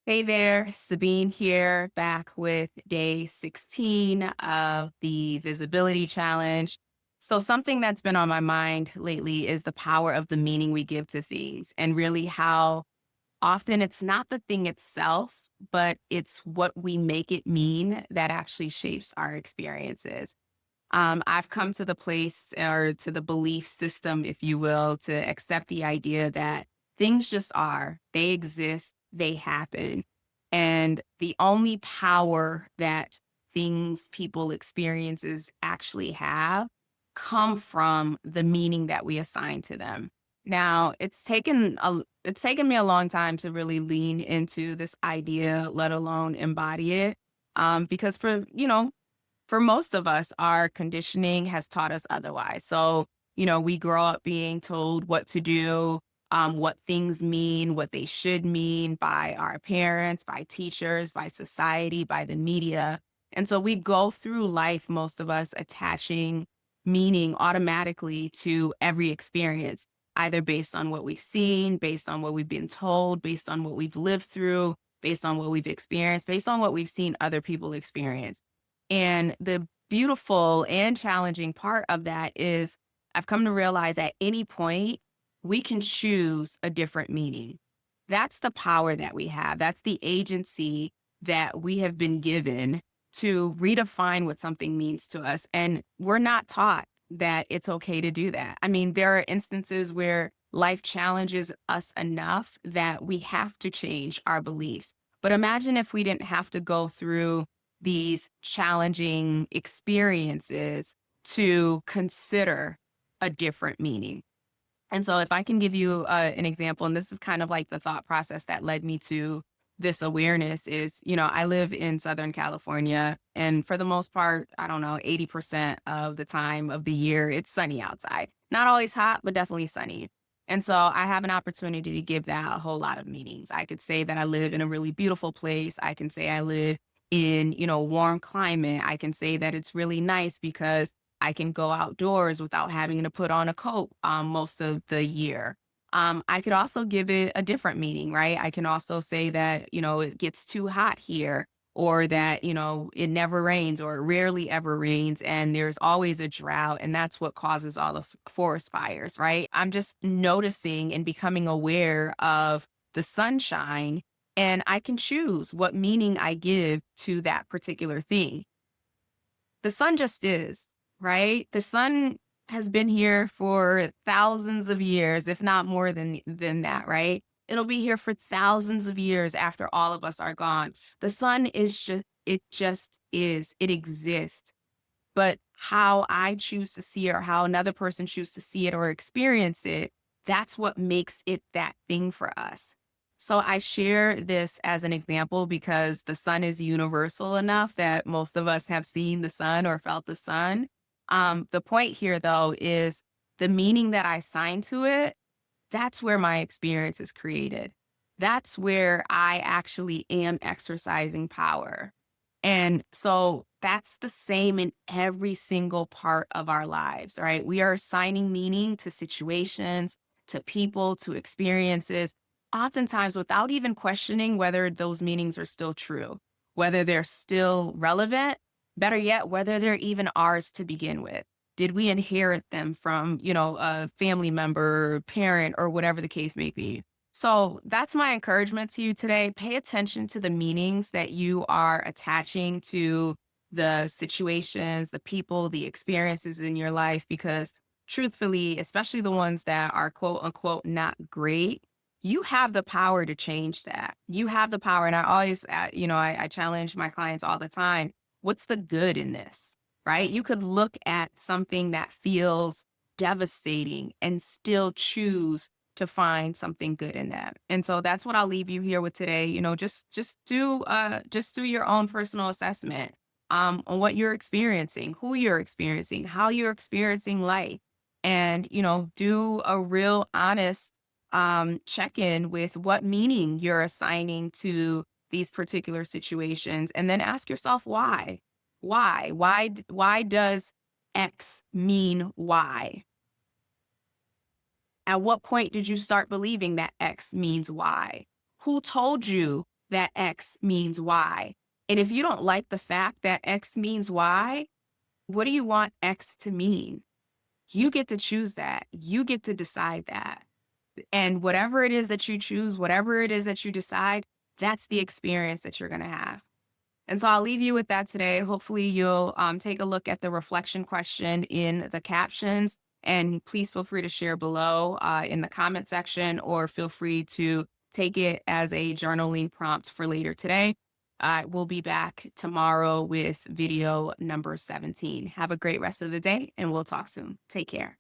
Hey there, Sabine here, back with day 16 of the Visibility Challenge. So, something that's been on my mind lately is the power of the meaning we give to things, and really how often it's not the thing itself, but it's what we make it mean that actually shapes our experiences. I've come to the place or to the belief system, if you will, to accept the idea that things just are, they exist, they happen. And the only power that things, people, experiences actually have come from the meaning that we assign to them. Now, it's taken me a long time to really lean into this idea, let alone embody it. Because for most of us, our conditioning has taught us otherwise. So, we grow up being told what to do, what things mean, what they should mean by our parents, by teachers, by society, by the media. And so we go through life, most of us attaching meaning automatically to every experience, either based on what we've seen, based on what we've been told, based on what we've lived through, based on what we've experienced, based on what we've seen other people experience. And the beautiful and challenging part of that is I've come to realize at any point, we can choose a different meaning. That's the power that we have. That's the agency that we have been given to redefine what something means to us. And we're not taught that it's okay to do that. I mean, there are instances where life challenges us enough that we have to change our beliefs. But imagine if we didn't have to go through these challenging experiences to consider a different meaning. And so, if I can give you an example, and this is kind of like the thought process that led me to this awareness is, I live in Southern California, and for the most part, I don't know, 80% of the time of the year, it's sunny outside. Not always hot, but definitely sunny. And so, I have an opportunity to give that a whole lot of meanings. I could say that I live in a really beautiful place. I can say I live in, warm climate. I can say that it's really nice because I can go outdoors without having to put on a coat most of the year. I could also give it a different meaning, right? I can also say that, it gets too hot here, or that, it never rains or it rarely ever rains and there's always a drought. And that's what causes all the forest fires, right? I'm just noticing and becoming aware of the sunshine, and I can choose what meaning I give to that particular thing. The sun just is, right? The sun has been here for thousands of years, if not more than that, right? It'll be here for thousands of years after all of us are gone. The sun is just is. It exists. But how I choose to see it or how another person chooses to see it or experience it, that's what makes it that thing for us. So I share this as an example because the sun is universal enough that most of us have seen the sun or felt the sun. The point here, though, is the meaning that I assign to it, that's where my experience is created. That's where I actually am exercising power. And so that's the same in every single part of our lives, right? We are assigning meaning to situations, to people, to experiences, oftentimes without even questioning whether those meanings are still true, whether they're still relevant, better yet, whether they're even ours to begin with. Did we inherit them from, a family member, parent, or whatever the case may be? So that's my encouragement to you today. Pay attention to the meanings that you are attaching to the situations, the people, the experiences in your life, because truthfully, especially the ones that are quote unquote not great, you have the power to change that. You have the power. And I always, I challenge my clients all the time. What's the good in this? Right? You could look at something that feels devastating and still choose to find something good in that. And so that's what I'll leave you here with today. Just do your own personal assessment on what you're experiencing, who you're experiencing, how you're experiencing life. And, do a real honest check in with what meaning you're assigning to these particular situations. And then ask yourself why. Why? Why does X mean Y? At what point did you start believing that X means Y? Who told you that X means Y. And if you don't like the fact that X means Y, what do you want X to mean? You get to choose that. You get to decide that. And whatever it is that you choose, whatever it is that you decide, that's the experience that you're going to have. And so I'll leave you with that today. Hopefully, you'll take a look at the reflection question in the captions. And please feel free to share below in the comment section, or feel free to take it as a journaling prompt for later today. We'll be back tomorrow with video number 17. Have a great rest of the day, and we'll talk soon. Take care.